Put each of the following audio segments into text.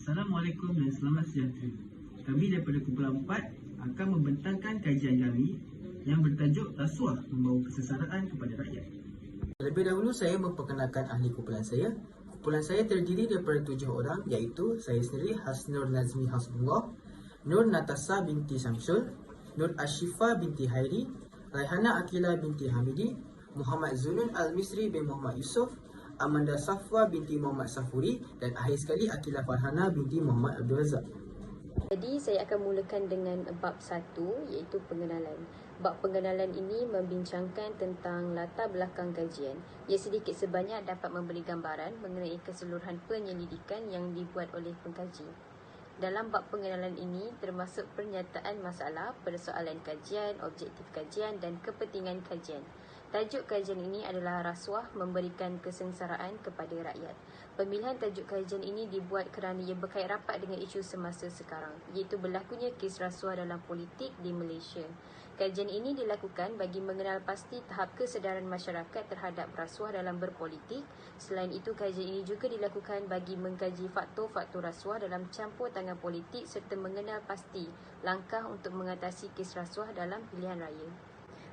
Assalamualaikum dan selamat sejahtera. Kami daripada kumpulan 4 akan membentangkan kajian kami yang bertajuk Rasuah Membawa Kesengsaraan kepada Rakyat. Terlebih dahulu saya memperkenalkan ahli kumpulan saya. Kumpulan saya terdiri daripada 7 orang, iaitu saya sendiri Hasnur Nazmi Hasbullah, Nur Natasa binti Samsul, Nur Ashifa binti Hairi, Raihana Akila binti Hamidi, Muhammad Zunun Al-Misri bin Muhammad Yusof, Amanda Safwa binti Muhammad Safuri, dan akhir sekali Akila Farhana binti Muhammad Abdul Razak. Jadi saya akan mulakan dengan bab 1, iaitu pengenalan. Bab pengenalan ini membincangkan tentang latar belakang kajian. Ia sedikit sebanyak dapat memberi gambaran mengenai keseluruhan penyelidikan yang dibuat oleh pengkaji. Dalam bab pengenalan ini termasuk pernyataan masalah, persoalan kajian, objektif kajian dan kepentingan kajian. Tajuk kajian ini adalah Rasuah Memberikan Kesengsaraan kepada Rakyat. Pemilihan tajuk kajian ini dibuat kerana ia berkait rapat dengan isu semasa sekarang, iaitu berlakunya kes rasuah dalam politik di Malaysia. Kajian ini dilakukan bagi mengenal pasti tahap kesedaran masyarakat terhadap rasuah dalam berpolitik. Selain itu, kajian ini juga dilakukan bagi mengkaji faktor-faktor rasuah dalam campur tangan politik serta mengenal pasti langkah untuk mengatasi kes rasuah dalam pilihan raya.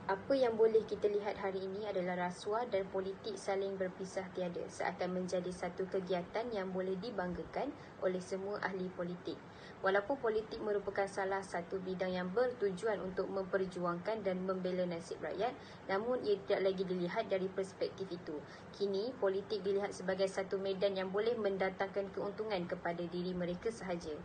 Apa yang boleh kita lihat hari ini adalah rasuah dan politik saling berpisah tiada, seakan menjadi satu kegiatan yang boleh dibanggakan oleh semua ahli politik. Walaupun politik merupakan salah satu bidang yang bertujuan untuk memperjuangkan dan membela nasib rakyat, namun ia tidak lagi dilihat dari perspektif itu. Kini, politik dilihat sebagai satu medan yang boleh mendatangkan keuntungan kepada diri mereka sahaja.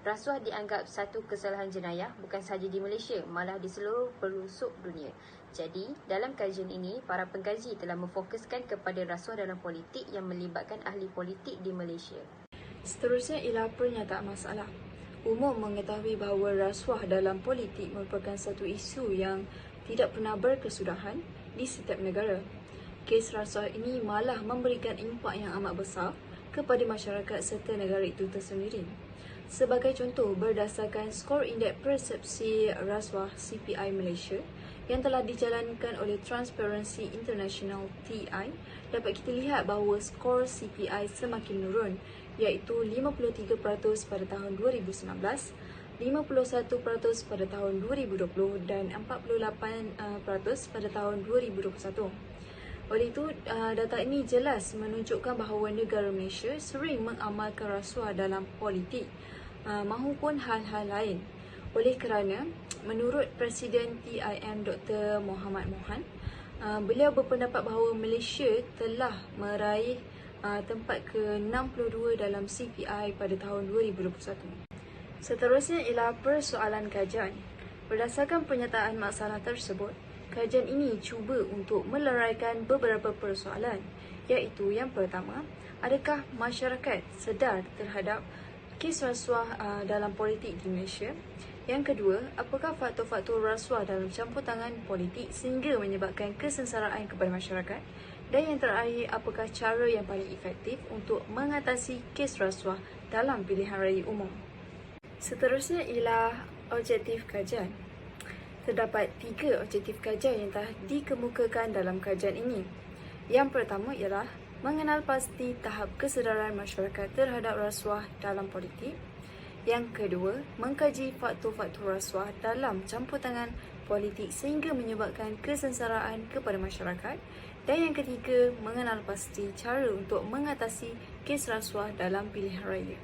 Rasuah dianggap satu kesalahan jenayah bukan sahaja di Malaysia, malah di seluruh pelosok dunia. Jadi, dalam kajian ini, para pengkaji telah memfokuskan kepada rasuah dalam politik yang melibatkan ahli politik di Malaysia. Seterusnya ialah pernyataan masalah. Umum mengetahui bahawa rasuah dalam politik merupakan satu isu yang tidak pernah berkesudahan di setiap negara. Kes rasuah ini malah memberikan impak yang amat besar kepada masyarakat serta negara itu tersendiri. Sebagai contoh, berdasarkan skor indeks persepsi rasuah CPI Malaysia yang telah dijalankan oleh Transparency International TI, dapat kita lihat bahawa skor CPI semakin menurun, iaitu 53% pada tahun 2019, 51% pada tahun 2020 dan 48% pada tahun 2021. Oleh itu, data ini jelas menunjukkan bahawa negara Malaysia sering mengamalkan rasuah dalam politik mahupun hal-hal lain. Oleh kerana, menurut Presiden TIM Dr. Mohamed Mohan, beliau berpendapat bahawa Malaysia telah meraih tempat ke-62 dalam CPI pada tahun 2021. Seterusnya ialah persoalan kajian. Berdasarkan pernyataan masalah tersebut, kajian ini cuba untuk meleraikan beberapa persoalan, iaitu yang pertama, adakah masyarakat sedar terhadap kes rasuah dalam politik di Malaysia? Yang kedua, apakah faktor-faktor rasuah dalam campur tangan politik sehingga menyebabkan kesengsaraan kepada masyarakat? Dan yang terakhir, apakah cara yang paling efektif untuk mengatasi kes rasuah dalam pilihan raya umum? Seterusnya ialah objektif kajian. Terdapat 3 objektif kajian yang telah dikemukakan dalam kajian ini. Yang pertama ialah mengenal pasti tahap kesedaran masyarakat terhadap rasuah dalam politik. Yang kedua, mengkaji faktor-faktor rasuah dalam campur tangan politik sehingga menyebabkan kesengsaraan kepada masyarakat. Dan yang ketiga, mengenal pasti cara untuk mengatasi kes rasuah dalam pilihan raya.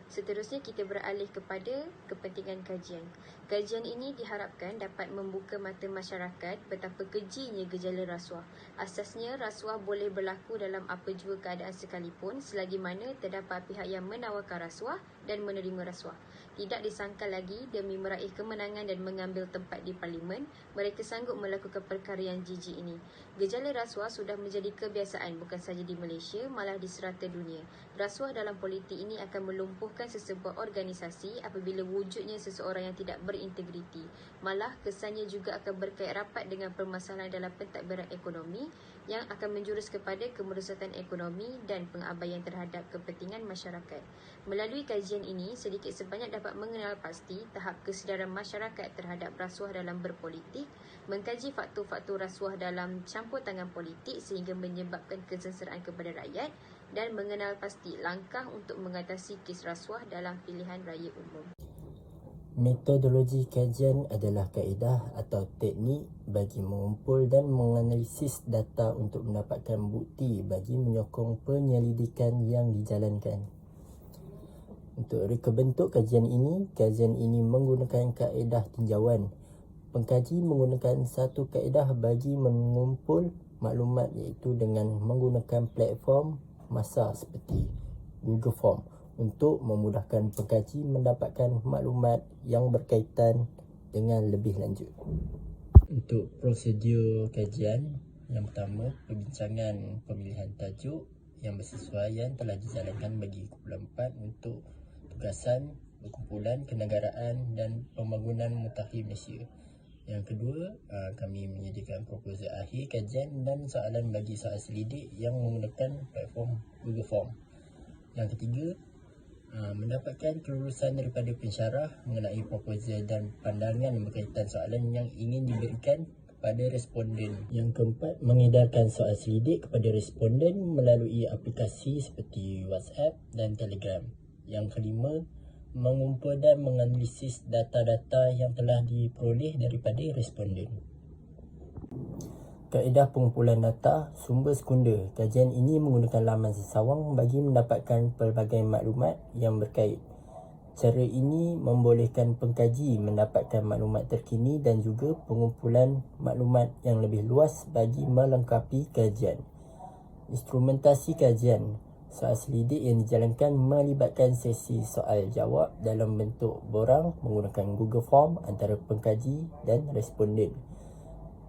Seterusnya kita beralih kepada kepentingan kajian. Kajian ini diharapkan dapat membuka mata masyarakat betapa kejinya gejala rasuah. Asasnya, rasuah boleh berlaku dalam apa jua keadaan sekalipun selagi mana terdapat pihak yang menawarkan rasuah dan menerima rasuah. Tidak disangka lagi demi meraih kemenangan dan mengambil tempat di parlimen, mereka sanggup melakukan perkara yang jijik ini. Gejala rasuah sudah menjadi kebiasaan bukan sahaja di Malaysia, malah di serata dunia. Rasuah dalam politik ini akan melumpuhkan sesebuah organisasi apabila wujudnya seseorang yang tidak berintegriti. Malah kesannya juga akan berkait rapat dengan permasalahan dalam pentadbiran ekonomi yang akan menjurus kepada kemerosotan ekonomi dan pengabaian terhadap kepentingan masyarakat. Melalui kajian ini, sedikit sebanyak dapat mengenal pasti tahap kesedaran masyarakat terhadap rasuah dalam berpolitik, mengkaji faktor-faktor rasuah dalam campur tangan politik sehingga menyebabkan kesengsaraan kepada rakyat, dan mengenal pasti langkah untuk mengatasi kes rasuah dalam pilihan raya umum. Metodologi kajian adalah kaedah atau teknik bagi mengumpul dan menganalisis data untuk mendapatkan bukti bagi menyokong penyelidikan yang dijalankan. Untuk reka bentuk kajian ini menggunakan kaedah tinjauan. Pengkaji menggunakan satu kaedah bagi mengumpul maklumat iaitu dengan menggunakan platform masa seperti Google Form untuk memudahkan pengkaji mendapatkan maklumat yang berkaitan dengan lebih lanjut. Untuk prosedur kajian, yang pertama, perbincangan pemilihan tajuk yang bersesuaian telah dijalankan bagi kumpulan 4 untuk tugasan berkumpulan kenegaraan dan pembangunan mutakhir Malaysia. Yang kedua, kami menyediakan proposal akhir kajian dan soalan bagi soal selidik yang menggunakan platform Google Form. Yang ketiga, mendapatkan kelulusan daripada pensyarah mengenai proposal dan pandangan berkaitan soalan yang ingin diberikan kepada responden. Yang keempat, mengedarkan soal selidik kepada responden melalui aplikasi seperti WhatsApp dan Telegram. Yang kelima, mengumpul dan menganalisis data-data yang telah diperoleh daripada responden. Kaedah pengumpulan data sumber sekunder. Kajian ini menggunakan laman sesawang bagi mendapatkan pelbagai maklumat yang berkait. Cara ini membolehkan pengkaji mendapatkan maklumat terkini dan juga pengumpulan maklumat yang lebih luas bagi melengkapi kajian. Instrumentasi kajian. Soal selidik yang dijalankan melibatkan sesi soal jawab dalam bentuk borang menggunakan Google Form antara pengkaji dan responden.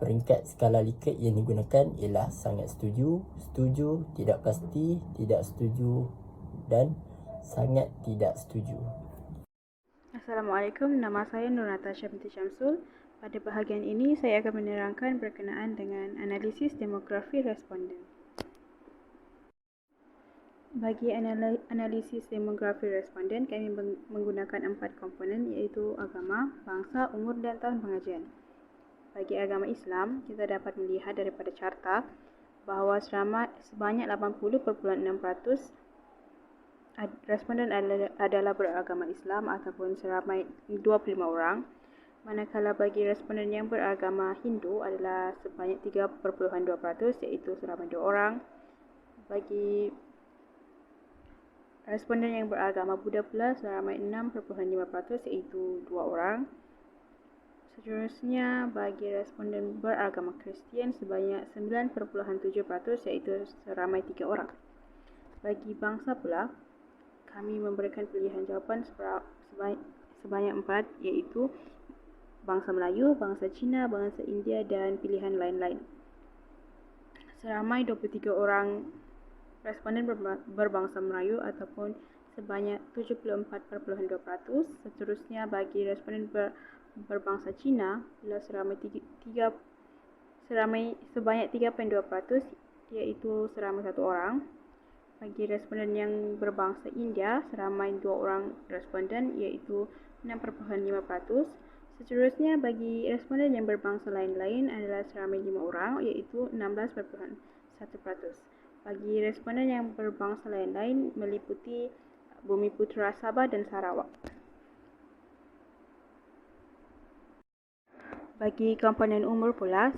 Peringkat skala Likert yang digunakan ialah sangat setuju, setuju, tidak pasti, tidak setuju dan sangat tidak setuju. Assalamualaikum, nama saya Nur Natasha binti Syamsul. Pada bahagian ini saya akan menerangkan berkenaan dengan analisis demografi responden. Bagi analisis demografi responden, kami menggunakan 4 komponen iaitu agama, bangsa, umur dan tahun pengajian. Bagi agama Islam, kita dapat melihat daripada carta bahawa sebanyak 80.6% responden adalah beragama Islam ataupun seramai 25 orang. Manakala bagi responden yang beragama Hindu adalah sebanyak 3.2% iaitu seramai 2 orang. Bagi responden yang beragama Buddha pula seramai 6.5% iaitu 2 orang. Seterusnya, bagi responden beragama Kristian sebanyak 9.7% iaitu seramai 3 orang. Bagi bangsa pula, kami memberikan pilihan jawapan sebanyak 4 iaitu bangsa Melayu, bangsa Cina, bangsa India dan pilihan lain-lain. Seramai 23 orang responden berbangsa Melayu ataupun sebanyak 74.2%. Seterusnya, bagi responden berbangsa Cina adalah sebanyak 3.2% iaitu seramai 1 orang. Bagi responden yang berbangsa India seramai 2 orang responden iaitu 6.5%. Seterusnya, bagi responden yang berbangsa lain-lain adalah seramai 5 orang iaitu 16.1%. Bagi responden yang berbangsa lain-lain meliputi Bumiputera, Sabah dan Sarawak. Bagi komponen umur pula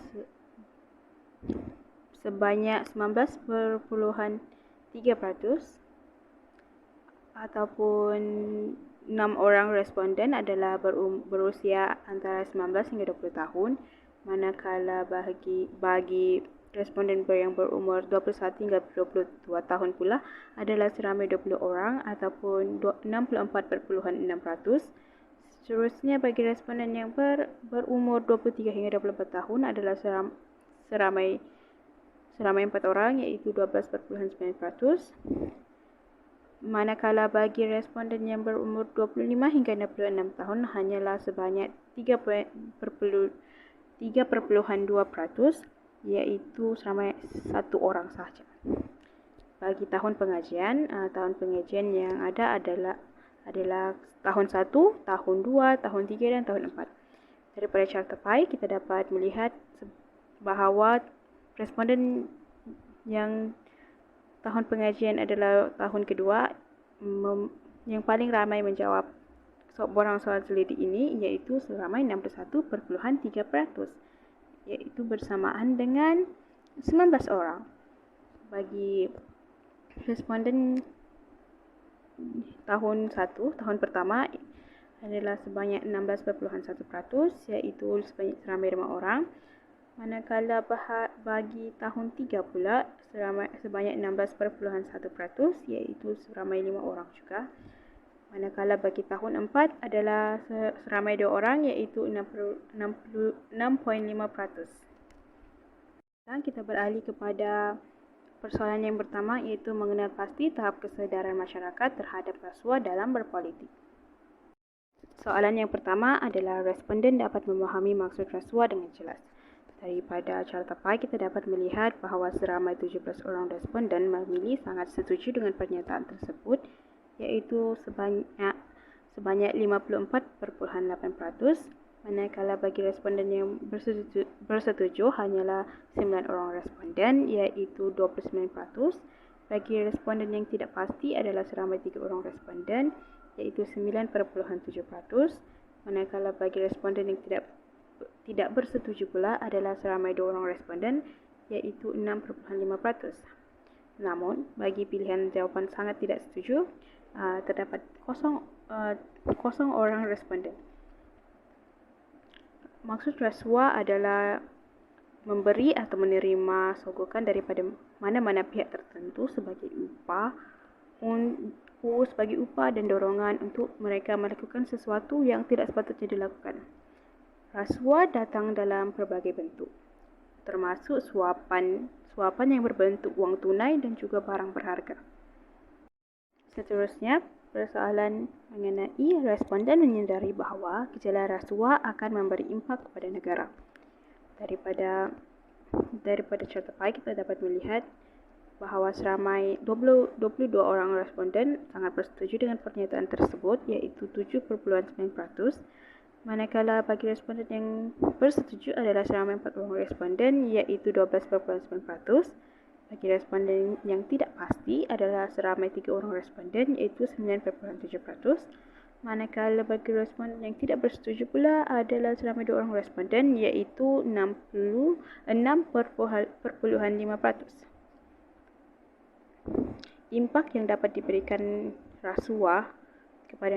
sebanyak 19.3% ataupun 6 orang responden adalah berusia antara 19 hingga 20 tahun, manakala bagi responden yang berumur 21 hingga 22 tahun pula adalah seramai 20 orang ataupun 64.6%. Seterusnya, bagi responden yang berumur 23 hingga 24 tahun adalah seramai 4 orang iaitu 12.9%. Manakala bagi responden yang berumur 25 hingga 66 tahun hanyalah sebanyak 3.2% iaitu seramai 1 orang sahaja. Bagi tahun pengajian yang ada adalah tahun 1, tahun 2, tahun 3 dan tahun 4. Daripada carta pie kita dapat melihat bahawa responden yang tahun pengajian adalah tahun kedua, yang paling ramai menjawab borang soal selidik ini iaitu seramai 61.3%, iaitu bersamaan dengan 19 orang. Bagi responden tahun pertama adalah sebanyak 16.1%, iaitu seramai 5 orang. Manakala bagi tahun 3 pula sebanyak 16.1%, iaitu seramai 5 orang juga. Manakala bagi tahun 4 adalah seramai 2 orang, iaitu 66.5%. Sekarang kita beralih kepada persoalan yang pertama, iaitu mengenal pasti tahap kesedaran masyarakat terhadap rasuah dalam berpolitik. Soalan yang pertama adalah responden dapat memahami maksud rasuah dengan jelas. Daripada carta pie kita dapat melihat bahawa seramai 17 orang responden memilih sangat setuju dengan pernyataan tersebut, iaitu sebanyak 54.8%, manakala bagi responden yang bersetuju hanyalah 9 orang responden, iaitu 29%. Bagi responden yang tidak pasti adalah seramai 3 orang responden, iaitu 9.7%, manakala bagi responden yang tidak bersetuju pula adalah seramai 2 orang responden, iaitu 6.5%. Namun, bagi pilihan jawapan sangat tidak setuju, terdapat kosong orang responden. Maksud rasuah adalah memberi atau menerima sogokan daripada mana-mana pihak tertentu sebagai upah dan dorongan untuk mereka melakukan sesuatu yang tidak sepatutnya dilakukan. Rasuah datang dalam pelbagai bentuk, termasuk suapan yang berbentuk wang tunai dan juga barang berharga. Seterusnya, persoalan mengenai responden menyedari bahawa gejala rasuah akan memberi impak kepada negara. Daripada carta pie kita dapat melihat bahawa seramai 22 orang responden sangat bersetuju dengan pernyataan tersebut, iaitu 7.9%, manakala bagi responden yang bersetuju adalah seramai 4 orang responden, iaitu 12.9%. Bagi responden yang tidak pasti adalah seramai 3 orang responden, iaitu 9.7%. Manakala bagi responden yang tidak bersetuju pula adalah seramai 2 orang responden, iaitu 66.5%. Impak yang dapat diberikan rasuah kepada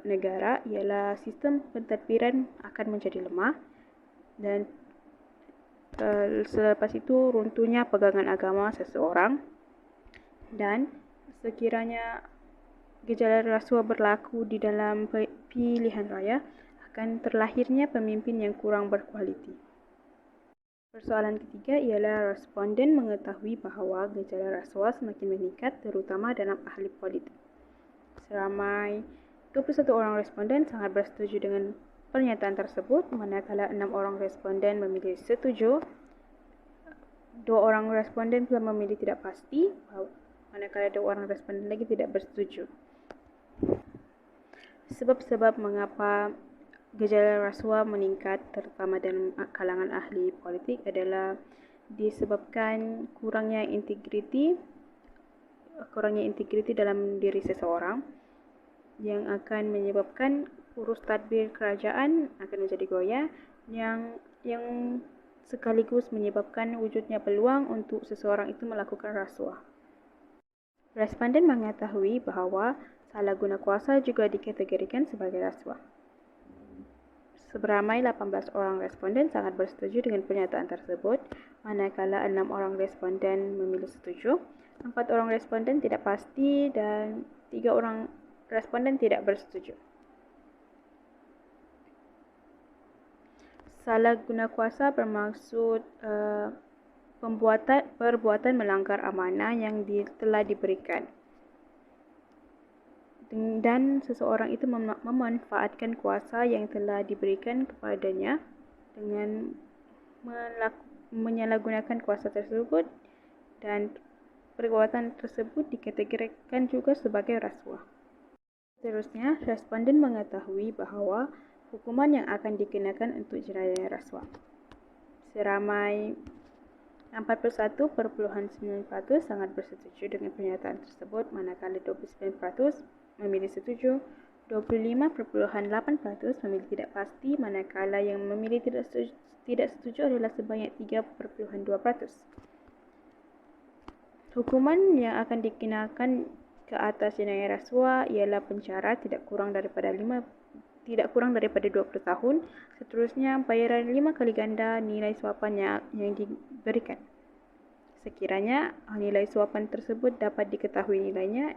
negara ialah sistem pentadbiran akan menjadi lemah, dan selepas itu runtuhnya pegangan agama seseorang, dan sekiranya gejala rasuah berlaku di dalam pilihan raya akan terlahirnya pemimpin yang kurang berkualiti. Persoalan ketiga ialah responden mengetahui bahawa gejala rasuah semakin meningkat terutama dalam ahli politik. Seramai 21 orang responden sangat bersetuju dengan pernyataan tersebut, manakala 6 orang responden memilih setuju, 2 orang responden pula memilih tidak pasti, manakala 2 orang responden lagi tidak bersetuju. Sebab-sebab mengapa gejala rasuah meningkat terutama dalam kalangan ahli politik adalah disebabkan kurangnya integriti dalam diri seseorang, yang akan menyebabkan urus tadbir kerajaan akan menjadi goyah, yang sekaligus menyebabkan wujudnya peluang untuk seseorang itu melakukan rasuah. Responden mengetahui bahawa salah guna kuasa juga dikategorikan sebagai rasuah. Seberamai 18 orang responden sangat bersetuju dengan pernyataan tersebut, manakala 6 orang responden memilih setuju, 4 orang responden tidak pasti, dan 3 orang responden tidak bersetuju. Salah guna kuasa bermaksud perbuatan melanggar amanah yang telah diberikan, dan seseorang itu memanfaatkan kuasa yang telah diberikan kepadanya dengan menyalahgunakan kuasa tersebut, dan perbuatan tersebut dikategorikan juga sebagai rasuah. Seterusnya, responden mengetahui bahawa hukuman yang akan dikenakan untuk jenayah rasuah. Seramai 41.9% sangat bersetuju dengan pernyataan tersebut, manakala 29% memilih setuju, 25.8% memilih tidak pasti, manakala yang memilih tidak setuju adalah sebanyak 3.2%. Hukuman yang akan dikenakan ke atas jenayah rasuah ialah penjara tidak kurang daripada 20 tahun, seterusnya bayaran 5 kali ganda nilai suapan yang diberikan. Sekiranya nilai suapan tersebut dapat diketahui nilainya,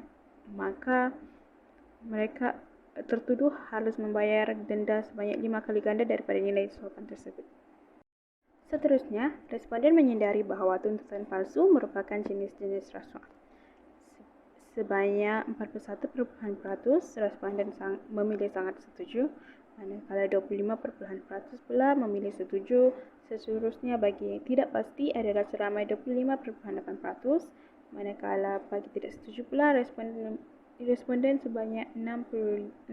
maka mereka tertuduh harus membayar denda sebanyak 5 kali ganda daripada nilai suapan tersebut. Seterusnya, responden menyedari bahawa tuntutan palsu merupakan jenis-jenis rasuah. Sebanyak 41% responden memilih sangat setuju, manakala 25% pula memilih setuju. Seterusnya, bagi yang tidak pasti adalah seramai 25.8%, manakala bagi tidak setuju pula responden sebanyak 6.5%.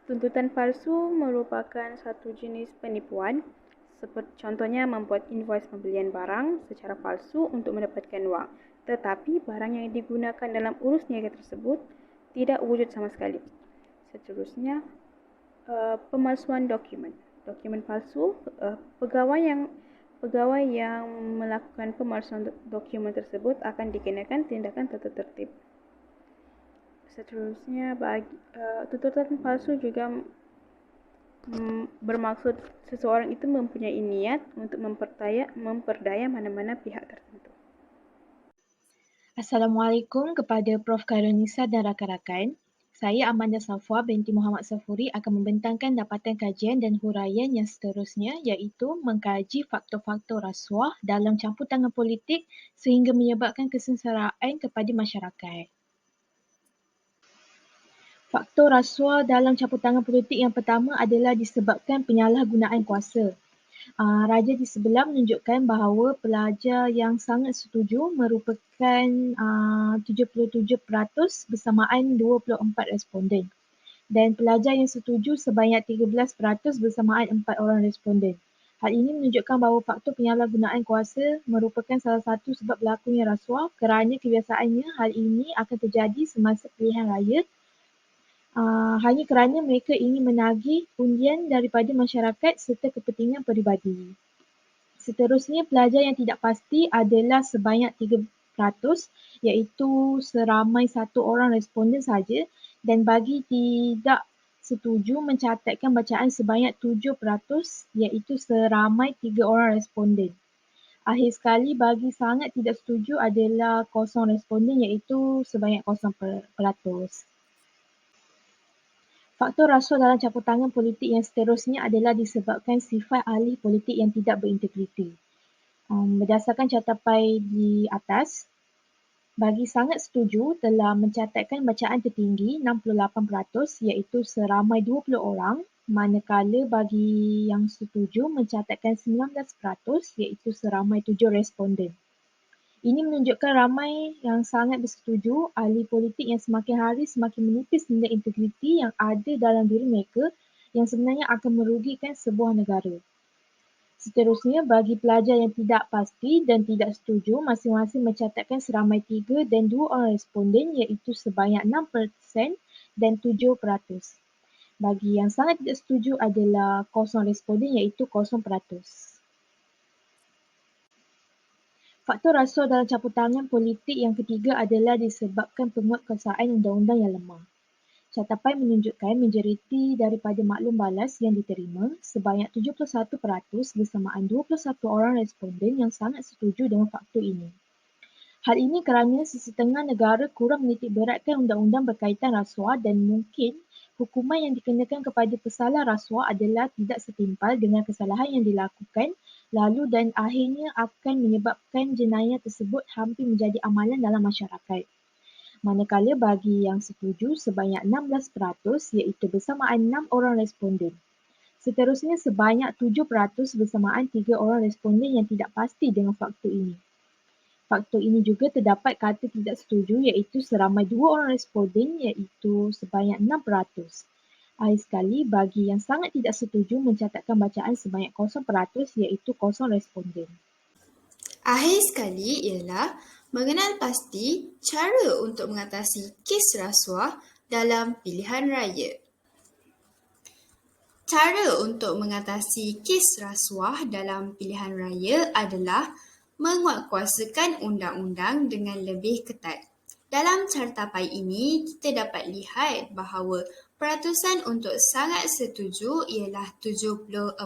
Tuntutan palsu merupakan satu jenis penipuan. Contohnya membuat invoice pembelian barang secara palsu untuk mendapatkan wang, tetapi barang yang digunakan dalam urus niaga tersebut tidak wujud sama sekali. Seterusnya, pemalsuan dokumen. Dokumen palsu, pegawai yang melakukan pemalsuan dokumen tersebut akan dikenakan tindakan tata tertib. Seterusnya, tuntutan palsu juga bermaksud seseorang itu mempunyai niat untuk memperdaya mana-mana pihak tertentu. Assalamualaikum kepada Prof. Khairunisa dan rakan-rakan. Saya Amanda Safwa binti Muhammad Safuri akan membentangkan dapatan kajian dan huraian yang seterusnya, iaitu mengkaji faktor-faktor rasuah dalam campur tangan politik sehingga menyebabkan kesengsaraan kepada masyarakat. Faktor rasuah dalam campur tangan politik yang pertama adalah disebabkan penyalahgunaan kuasa. Raja di sebelah menunjukkan bahawa pelajar yang sangat setuju merupakan 77% bersamaan 24 responden. Dan pelajar yang setuju sebanyak 13% bersamaan 4 orang responden. Hal ini menunjukkan bahawa faktor penyalahgunaan kuasa merupakan salah satu sebab berlakunya rasuah kerana kebiasaannya hal ini akan terjadi semasa pilihan raya hanya kerana mereka ingin menagih undian daripada masyarakat serta kepentingan peribadi. Seterusnya, pelajar yang tidak pasti adalah sebanyak 3%, iaitu seramai 1 orang responden sahaja, dan bagi tidak setuju mencatatkan bacaan sebanyak 7%, iaitu seramai 3 orang responden. Akhir sekali, bagi sangat tidak setuju adalah kosong responden, iaitu sebanyak 0%. Faktor rasuah dalam campur tangan politik yang seterusnya adalah disebabkan sifat ahli politik yang tidak berintegriti. Berdasarkan catapan di atas, bagi sangat setuju telah mencatatkan bacaan tertinggi 68%, iaitu seramai 20 orang, manakala bagi yang setuju mencatatkan 19%, iaitu seramai 7 responden. Ini menunjukkan ramai yang sangat bersetuju ahli politik yang semakin hari semakin menipis nilai integriti yang ada dalam diri mereka yang sebenarnya akan merugikan sebuah negara. Seterusnya, bagi pelajar yang tidak pasti dan tidak setuju, masing-masing mencatatkan seramai 3 dan 2 orang responden, iaitu sebanyak 6% dan 7%. Bagi yang sangat tidak setuju adalah kosong responden, iaitu 0%. Faktor rasuah dalam campur tangan politik yang ketiga adalah disebabkan penguatkuasaan undang-undang yang lemah. Catapan menunjukkan majoriti daripada maklum balas yang diterima sebanyak 71% bersamaan 21 orang responden yang sangat setuju dengan faktor ini. Hal ini kerana sesetengah negara kurang menitik beratkan undang-undang berkaitan rasuah dan mungkin hukuman yang dikenakan kepada pesalah rasuah adalah tidak setimpal dengan kesalahan yang dilakukan lalu dan akhirnya akan menyebabkan jenayah tersebut hampir menjadi amalan dalam masyarakat. Manakala bagi yang setuju sebanyak 16%, iaitu bersamaan 6 orang responden. Seterusnya sebanyak 7% bersamaan 3 orang responden yang tidak pasti dengan faktor ini. Faktor ini juga terdapat kata tidak setuju, iaitu seramai 2 orang responden, iaitu sebanyak 6%. Akhir sekali, bagi yang sangat tidak setuju mencatatkan bacaan sebanyak 0% iaitu 0 responden. Akhir sekali ialah mengenal pasti cara untuk mengatasi kes rasuah dalam pilihan raya. Cara untuk mengatasi kes rasuah dalam pilihan raya adalah menguatkuasakan undang-undang dengan lebih ketat. Dalam cartapai ini, kita dapat lihat bahawa peratusan untuk sangat setuju ialah 74%,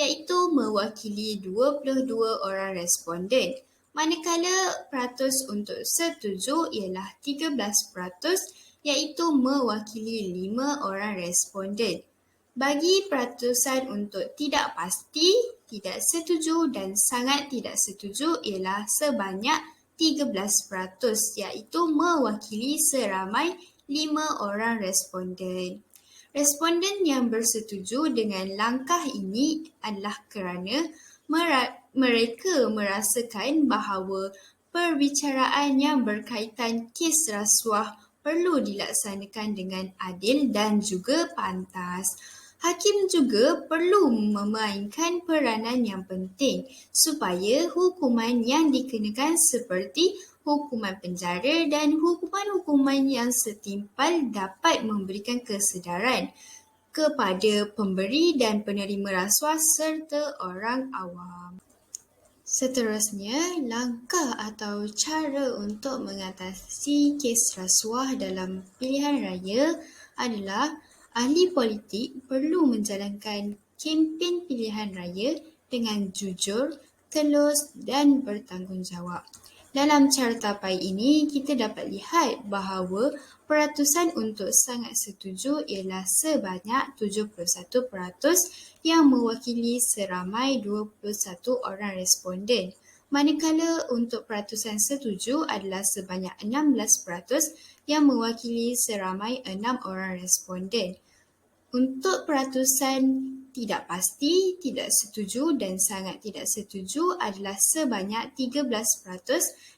iaitu mewakili 22 orang responden. Manakala peratus untuk setuju ialah 13%, iaitu mewakili 5 orang responden. Bagi peratusan untuk tidak pasti, tidak setuju dan sangat tidak setuju ialah sebanyak 13%, iaitu mewakili seramai 5 orang responden. Responden yang bersetuju dengan langkah ini adalah kerana mereka merasakan bahawa perbicaraan yang berkaitan kes rasuah perlu dilaksanakan dengan adil dan juga pantas. Hakim juga perlu memainkan peranan yang penting supaya hukuman yang dikenakan seperti hukuman penjara dan hukuman-hukuman yang setimpal dapat memberikan kesedaran kepada pemberi dan penerima rasuah serta orang awam. Seterusnya, langkah atau cara untuk mengatasi kes rasuah dalam pilihan raya adalah ahli politik perlu menjalankan kempen pilihan raya dengan jujur, telus dan bertanggungjawab. Dalam cartapai ini, kita dapat lihat bahawa peratusan untuk sangat setuju ialah sebanyak 71% yang mewakili seramai 21 orang responden. Manakala untuk peratusan setuju adalah sebanyak 16% yang mewakili seramai 6 orang responden. Untuk peratusan tidak pasti, tidak setuju dan sangat tidak setuju adalah sebanyak 13%,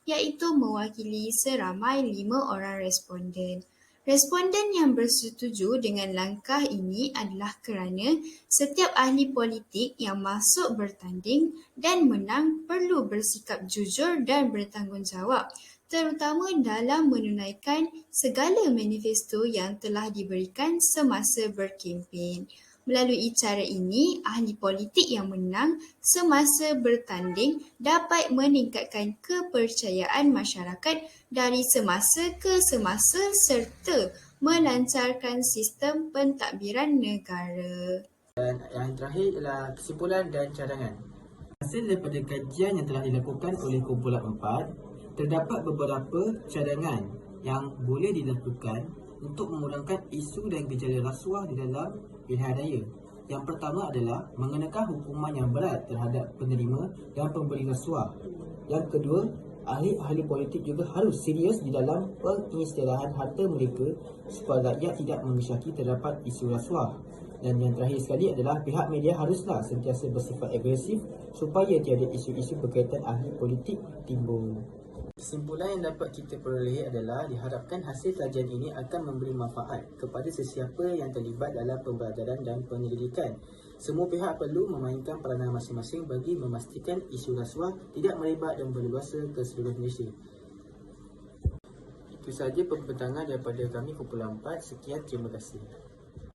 iaitu mewakili seramai 5 orang responden. Responden yang bersetuju dengan langkah ini adalah kerana setiap ahli politik yang masuk bertanding dan menang perlu bersikap jujur dan bertanggungjawab, terutama dalam menunaikan segala manifesto yang telah diberikan semasa berkempen. Melalui cara ini, ahli politik yang menang semasa bertanding dapat meningkatkan kepercayaan masyarakat dari semasa ke semasa serta melancarkan sistem pentadbiran negara. Dan yang terakhir ialah kesimpulan dan cadangan. Hasil daripada kajian yang telah dilakukan oleh kumpulan 4, terdapat beberapa cadangan yang boleh dilakukan untuk memudahkan isu dan gejala rasuah di dalam pilihan raya. Yang pertama adalah mengenakan hukuman yang berat terhadap penerima dan pemberi rasuah. Yang kedua, ahli-ahli politik juga harus serius di dalam pengisytiharan harta mereka supaya rakyat tidak mengesyaki terdapat isu rasuah. Dan yang terakhir sekali adalah pihak media haruslah sentiasa bersifat agresif supaya tiada isu-isu berkaitan ahli politik timbul. Kesimpulan yang dapat kita peroleh adalah diharapkan hasil kajian ini akan memberi manfaat kepada sesiapa yang terlibat dalam pembelajaran dan penyelidikan. Semua pihak perlu memainkan peranan masing-masing bagi memastikan isu rasuah tidak merebak dan berluasa ke seluruh Malaysia. Itu sahaja pembentangan daripada kami kumpulan 4. Sekian, terima kasih.